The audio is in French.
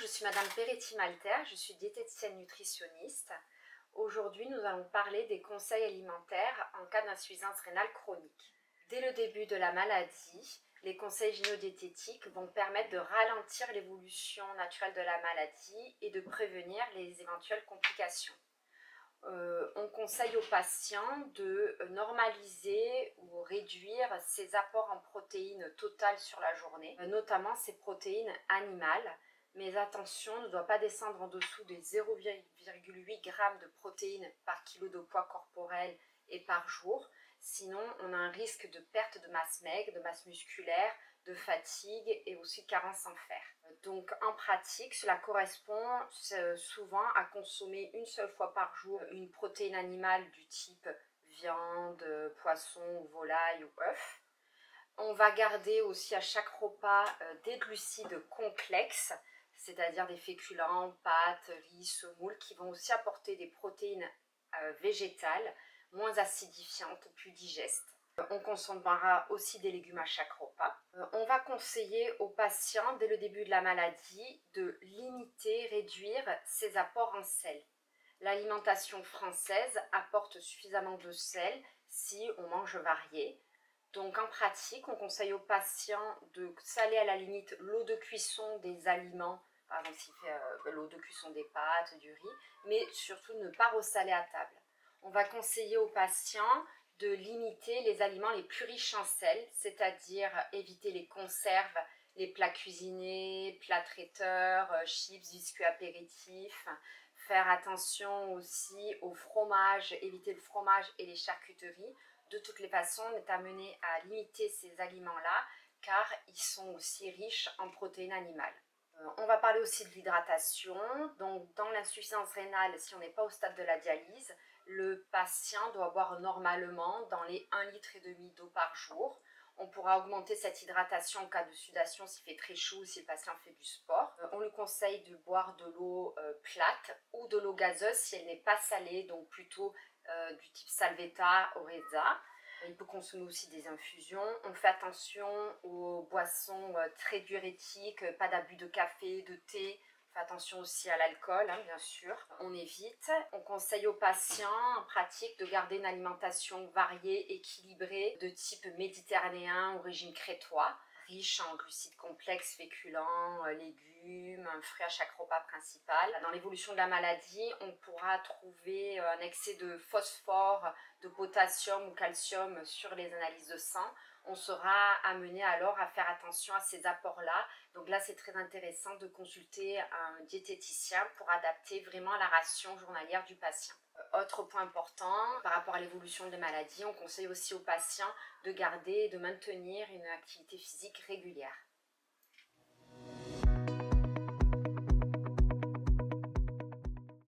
je suis Madame Peretti-Malter, je suis diététicienne nutritionniste. Aujourd'hui, nous allons parler des conseils alimentaires en cas d'insuffisance rénale chronique. Dès le début de la maladie, les conseils gynédiététiques vont permettre de ralentir l'évolution naturelle de la maladie et de prévenir les éventuelles complications. On conseille aux patients de normaliser ou réduire ses apports en protéines totales sur la journée, notamment ces protéines animales. Mais attention, ne doit pas descendre en dessous des 0,8 g de protéines par kilo de poids corporel et par jour. Sinon, on a un risque de perte de masse maigre, de masse musculaire, de fatigue et aussi de carence en fer. Donc en pratique, cela correspond souvent à consommer une seule fois par jour une protéine animale du type viande, poisson, volaille ou œuf. On va garder aussi à chaque repas des glucides complexes, c'est-à-dire des féculents, pâtes, riz, semoule, qui vont aussi apporter des protéines végétales, moins acidifiantes, plus digestes. On consommera aussi des légumes à chaque repas. On va conseiller aux patients, dès le début de la maladie, de limiter, réduire ses apports en sel. L'alimentation française apporte suffisamment de sel si on mange varié. Donc en pratique, on conseille aux patients de saler à la limite l'eau de cuisson des aliments, par exemple s'il fait l'eau de cuisson des pâtes, du riz, mais surtout ne pas ressaler à table. On va conseiller aux patients de limiter les aliments les plus riches en sel, c'est-à-dire éviter les conserves, les plats cuisinés, plats traiteurs, chips, biscuits apéritifs. Faire attention aussi au fromage, éviter le fromage et les charcuteries. De toutes les façons, on est amené à limiter ces aliments-là car ils sont aussi riches en protéines animales. On va parler aussi de l'hydratation. Donc dans l'insuffisance rénale, si on n'est pas au stade de la dialyse, le patient doit boire normalement dans les 1,5 litre d'eau par jour. On pourra augmenter cette hydratation en cas de sudation s'il fait très chaud ou si le patient fait du sport. On lui conseille de boire de l'eau plate ou de l'eau gazeuse si elle n'est pas salée, donc plutôt du type Salvetta, Orezza. Il peut consommer aussi des infusions. On fait attention aux boissons très diurétiques, pas d'abus de café, de thé. On fait attention aussi à l'alcool, bien sûr. On évite. On conseille aux patients en pratique de garder une alimentation variée, équilibrée, de type méditerranéen ou régime crétois, riche en glucides complexes, féculents, légumes, fruits à chaque repas principal. Dans l'évolution de la maladie, on pourra trouver un excès de phosphore, de potassium ou calcium sur les analyses de sang. On sera amené alors à faire attention à ces apports-là. Donc là, c'est très intéressant de consulter un diététicien pour adapter vraiment la ration journalière du patient. Autre point important, par rapport à l'évolution des maladies, on conseille aussi aux patients de garder et de maintenir une activité physique régulière.